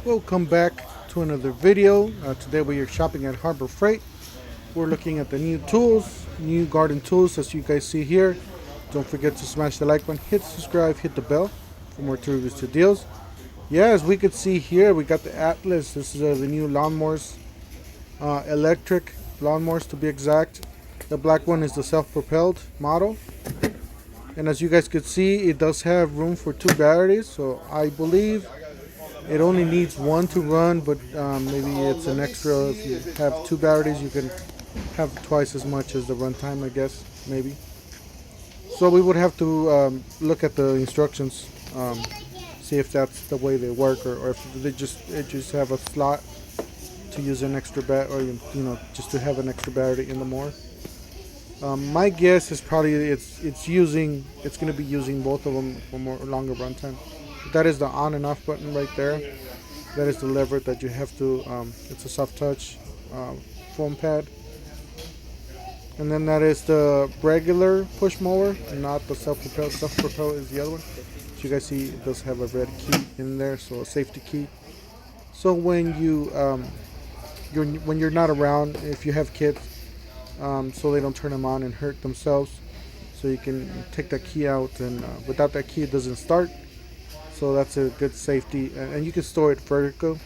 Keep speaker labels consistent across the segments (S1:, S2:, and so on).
S1: Welcome back to another video. Today we are shopping at Harbor Freight. We're looking at the new tools, new garden tools as you guys see here. Don't forget to smash the like button, hit subscribe, hit the bell for more reviews to deals. Yeah, as we could see here, we got the Atlas. This is the new lawnmowers, electric lawnmowers to be exact. The black one is the self-propelled model. And as you guys could see, it does have room for 2 batteries, so I believe it only needs one to run, but maybe it's an extra. If you have 2 batteries, you can have twice as much as the runtime, I guess, maybe. So we would have to look at the instructions, see if that's the way they work, or if they just have a slot to use an extra battery, or just to have an extra battery in the mower. My guess is probably it's going to be using both of them for more longer runtime. That is the on and off button right there. That is the lever that you have to. It's a soft touch foam pad, and then that is the regular push mower, not the self-propelled. Self-propelled is the other one. So you guys see it does have a red key in there, so a safety key. So when you're not around, if you have kids, so they don't turn them on and hurt themselves, so you can take that key out, and without that key it doesn't start. So that's a good safety, and you can store it vertically,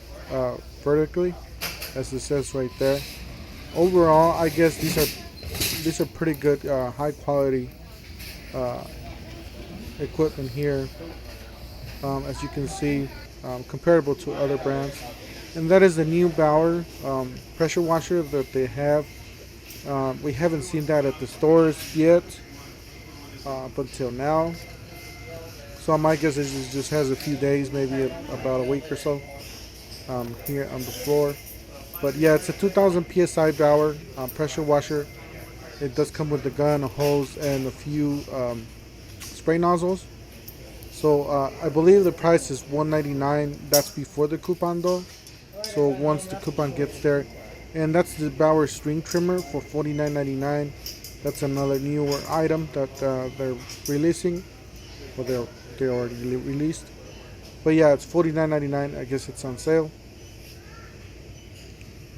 S1: as it says right there. Overall, I guess these are pretty good, high quality equipment here, as you can see, comparable to other brands. And that is the new Bauer pressure washer that they have. We haven't seen that at the stores yet, up until now. So my guess is it just has a few days, maybe about a week or so, here on the floor. But yeah, it's a 2000 psi Bauer pressure washer. It does come with the gun, a hose, and a few spray nozzles. So I believe the price is $199. That's before the coupon though. So once the coupon gets there, and that's the Bauer string trimmer for $49.99. That's another newer item that they're releasing, or they already released. But yeah, it's $49.99. I guess it's on sale.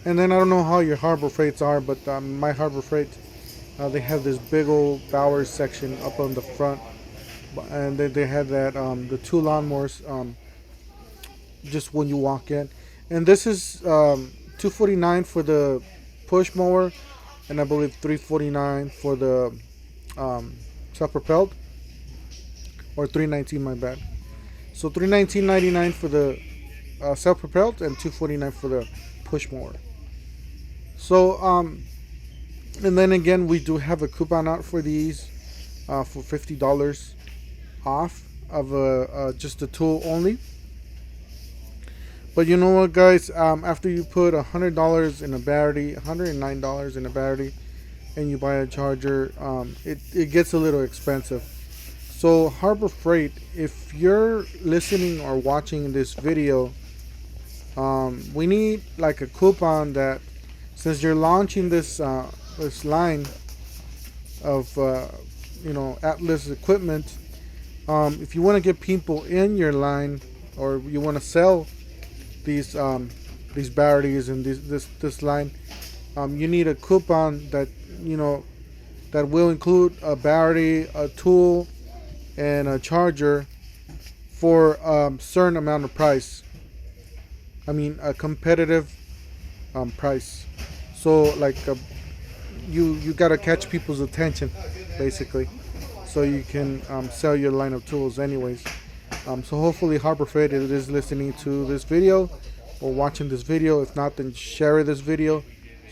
S1: And then I don't know how your Harbor Freights are, but my Harbor Freight, they have this big old Bauer section up on the front, and they had that the 2 lawnmowers just when you walk in. And this is $249 for the push mower, and I believe $349 for the self-propelled, or $319, my bad. So $319.99 for the self-propelled, and $249 for the push mower. So and then again, we do have a coupon out for these for $50 off of just the tool only. But you know what, guys, after you put $100 in a battery, $109 in a battery, and you buy a charger, it gets a little expensive. So Harbor Freight, if you're listening or watching this video, we need like a coupon that, since you're launching this this line of Atlas equipment, if you want to get people in your line, or you want to sell these batteries and this line, you need a coupon that that will include a battery, a tool, and a charger for a certain amount of price. I mean, a competitive price. So like you gotta catch people's attention, basically, so you can sell your line of tools anyways. So hopefully Harbor Freight is listening to this video or watching this video. If not, then share this video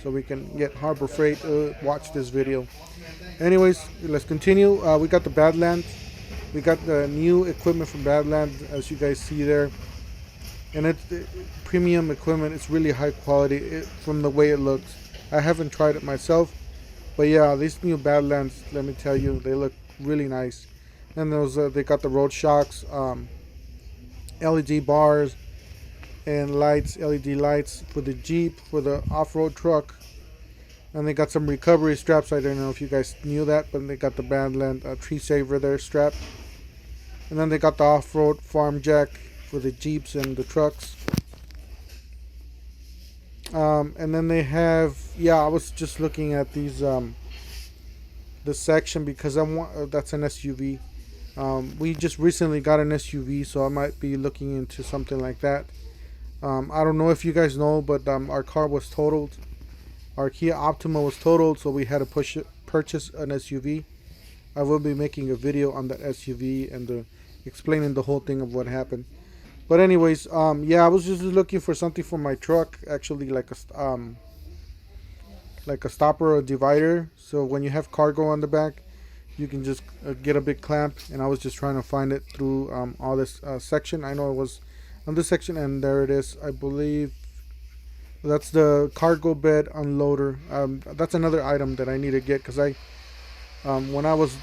S1: so we can get Harbor Freight watch this video. Anyways, let's continue. We got the Badland. We got the new equipment from Badland, as you guys see there, and it's premium equipment. It's really high quality from the way it looks. I haven't tried it myself, but yeah, these new Badlands, let me tell you, they look really nice. And those they got the road shocks, LED bars, and lights, LED lights for the Jeep, for the off-road truck. And they got some recovery straps. I don't know if you guys knew that, but they got the Badland tree saver there strap. And then they got the off-road farm jack for the Jeeps and the trucks. And then they have, yeah, I was just looking at these the section because I want that's an SUV. We just recently got an SUV, so I might be looking into something like that. I don't know if you guys know, but our car was totaled. Our Kia Optima was totaled, so we had to purchase an SUV. I will be making a video on that SUV and explaining the whole thing of what happened. But anyways, yeah, I was just looking for something for my truck, actually like a stopper or a divider. So when you have cargo on the back, you can just get a big clamp. And I was just trying to find it through all this section. I know it was on this section, and there it is. I believe that's the cargo bed unloader. That's another item that I need to get because when I always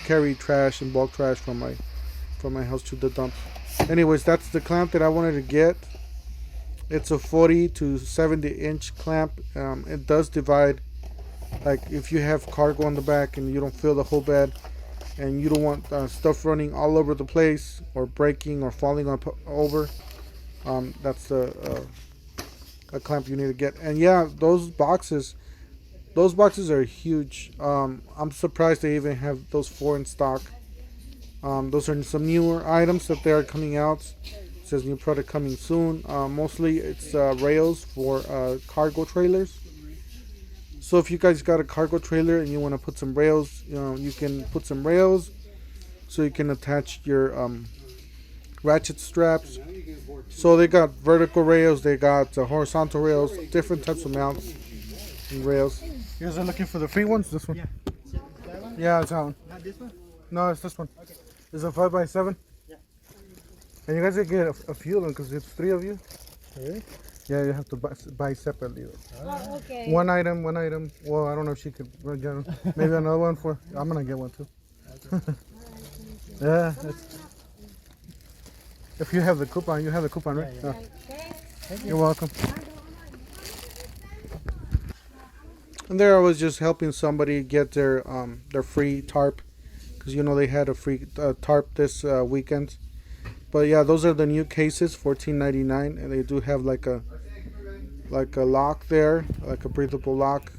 S1: carry trash and bulk trash from my house to the dump. Anyways, that's the clamp that I wanted to get. It's a 40 to 70 inch clamp. It does divide. Like if you have cargo on the back and you don't fill the whole bed, and you don't want stuff running all over the place or breaking or falling over, that's a clamp you need to get. And yeah, those boxes are huge. I'm surprised they even have those 4 in stock. Those are some newer items that they are coming out. It says new product coming soon. Mostly it's rails for cargo trailers. So if you guys got a cargo trailer and you want to put some rails, you can put some rails so you can attach your ratchet straps. So they got vertical rails, they got horizontal rails, different types of mounts and rails. You guys are looking for the free ones? This one? Yeah, it's that one. Not this one? No, it's this one. Okay. It's a 5x7. Yeah. And you guys can get a few of them because it's 3 of you. Really? Yeah, you have to buy separately.
S2: Oh, okay.
S1: One item. Well, I don't know if she could get them. Maybe another one for. I'm gonna get one too. Yeah. If you have the coupon, you have the coupon, right?
S2: Yeah.
S1: You're welcome. And there I was just helping somebody get their free tarp, because they had a free tarp this weekend. But yeah, those are the new cases, $14.99, and they do have like a lock there, like a breathable lock.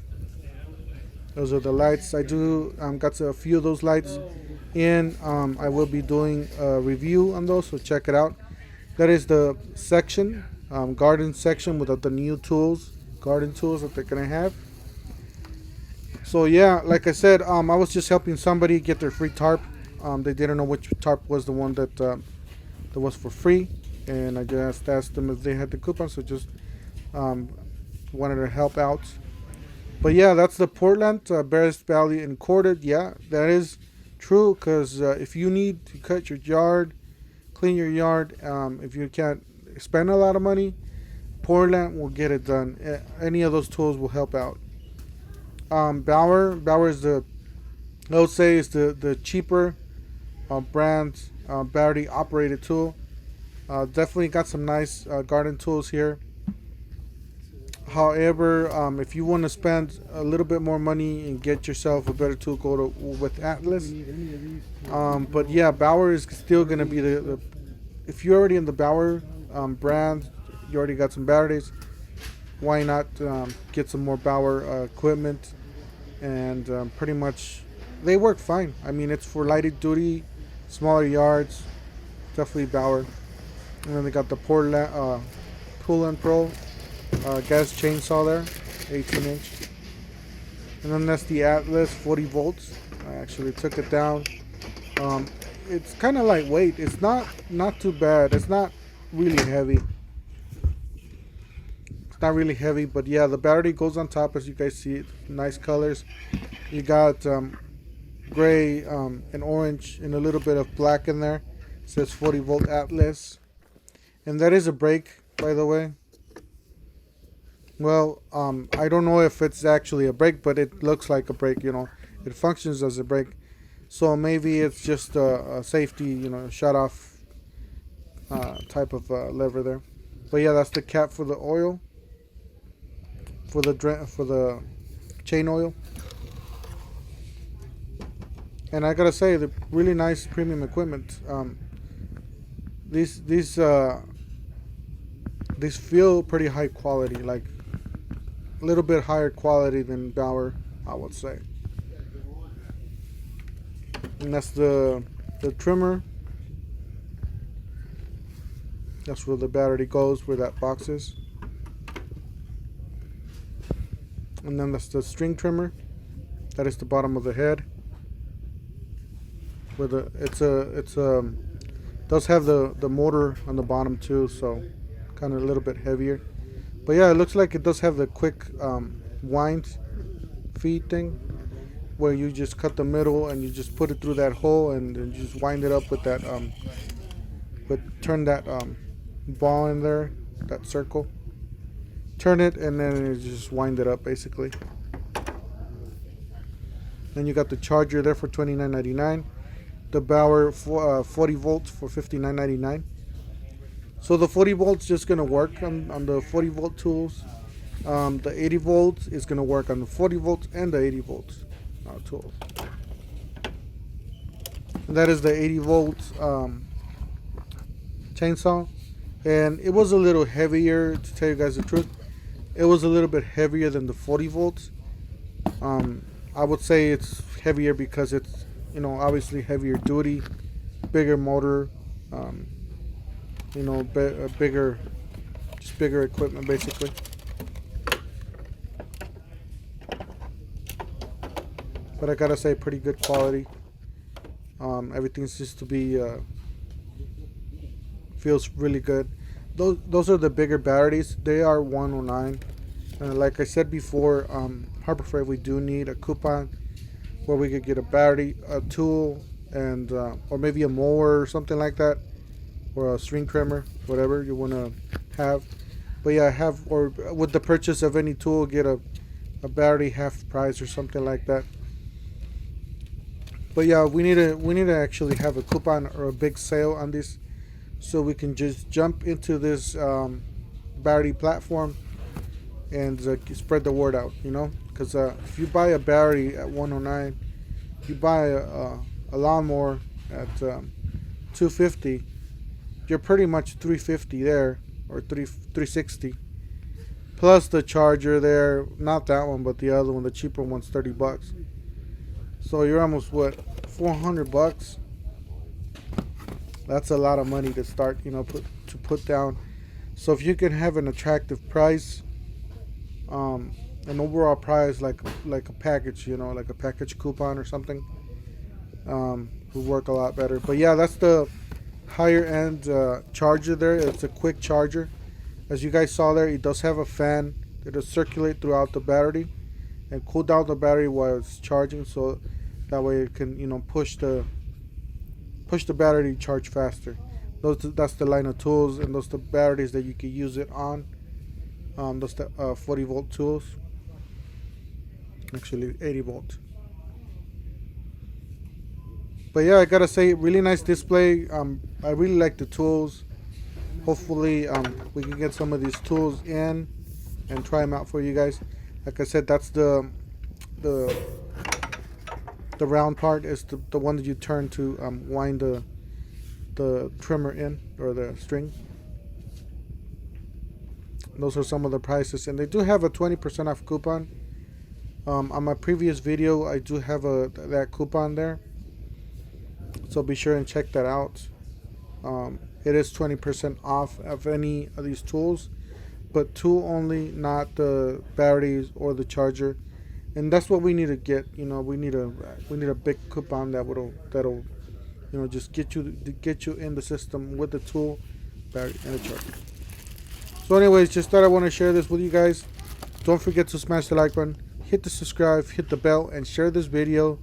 S1: Those are the lights. I do got a few of those lights in. I will be doing a review on those, so check it out. That is the section, garden section with the new tools, garden tools that they're gonna have. So yeah, like I said, I was just helping somebody get their free tarp. They didn't know which tarp was the one that was for free, and I just asked them if they had the coupon, so just wanted to help out. But yeah, that's the Portland Bears Valley and Corded. Yeah, that is true, because if you need to cut your yard, clean your yard, if you can't spend a lot of money, Portland will get it done. Any of those tools will help out. Bauer is I would say is the cheaper brand battery operated tool. Definitely got some nice garden tools here. However, if you want to spend a little bit more money and get yourself a better tool, go with Atlas. But yeah, Bauer is still going to be the if you're already in the Bauer brand, you already got some batteries. Why not get some more Bauer equipment? And pretty much they work fine. I mean, it's for lighted duty, smaller yards. Definitely Bauer. And then they got the Portland Pull & Pro gas chainsaw there, 18 inch. And then that's the Atlas 40 volts. I actually took it down. It's kind of lightweight. It's not too bad. It's not really heavy. Not really heavy, but yeah, the battery goes on top, as you guys see. Nice colors. You got gray and orange and a little bit of black in there. It says 40 volt Atlas, and that is a brake, by the way. Well, I don't know if it's actually a brake, but it looks like a brake. It functions as a brake. So maybe it's just a safety, shut off type of lever there. But yeah, that's the cap for the oil. For the chain oil. And I gotta say, the really nice premium equipment. These these feel pretty high quality, like a little bit higher quality than Bauer, I would say. And that's the trimmer. That's where the battery goes, where that box is. And then that's the string trimmer. That is the bottom of the head. Where does have the motor on the bottom too, so kind of a little bit heavier. But yeah, it looks like it does have the quick wind feed thing, where you just cut the middle and you just put it through that hole and then you just wind it up with that turn that ball in there, that circle. Turn it and then you just wind it up basically. Then you got the charger there for $29.99. The Bauer 40 volts for $59.99. So the 40 volts just gonna work on the 40 volt tools. The 80 volts is gonna work on the 40 volts and the 80 volts tools. And that is the 80 volts chainsaw, and it was a little heavier, to tell you guys the truth. It was a little bit heavier than the 40 volts. I would say it's heavier because it's, you know, obviously heavier duty, bigger motor, you know, bigger equipment basically. But I gotta say, pretty good quality. Everything seems to be feels really good. Those are the bigger batteries. They are 109. Like I said before, Harbor Freight, we do need a coupon where we could get a battery, a tool, and or maybe a mower or something like that, or a string trimmer, whatever you want to have. But yeah, or with the purchase of any tool, get a battery half price or something like that. But yeah, we need to actually have a coupon or a big sale on this, so we can just jump into this battery platform and spread the word out, you know. Because if you buy a battery at 109, you buy a lawnmower at 250, you're pretty much 350 there, or 360, plus the charger there. Not that one, but the other one, the cheaper one's $30. So you're almost, what, $400? That's a lot of money to start, you know, put down. So if you can have an attractive price, an overall price, like a package, you know, like a package coupon or something, would work a lot better. But yeah, that's the higher end charger there. It's a quick charger. As you guys saw there, it does have a fan that will circulate throughout the battery and cool down the battery while it's charging, so that way it can, you know, push the battery to charge faster. That's the line of tools, and those the batteries that you can use it on. Those the 40 volt tools, actually 80 volt. But yeah, I gotta say, really nice display. I really like the tools. Hopefully we can get some of these tools in and try them out for you guys. Like I said, that's the round part is the one that you turn to wind the trimmer in, or the string. Those are some of the prices, and they do have a 20% off coupon. On my previous video, I do have that coupon there, so be sure and check that out. It is 20% off of any of these tools, but tool only, not the batteries or the charger. And that's what we need to get. You know, we need a big coupon that'll you know, just get you in the system with the tool, battery, and the charger. So anyways, just thought I want to share this with you guys. Don't forget to smash the like button, hit the subscribe, hit the bell, and share this video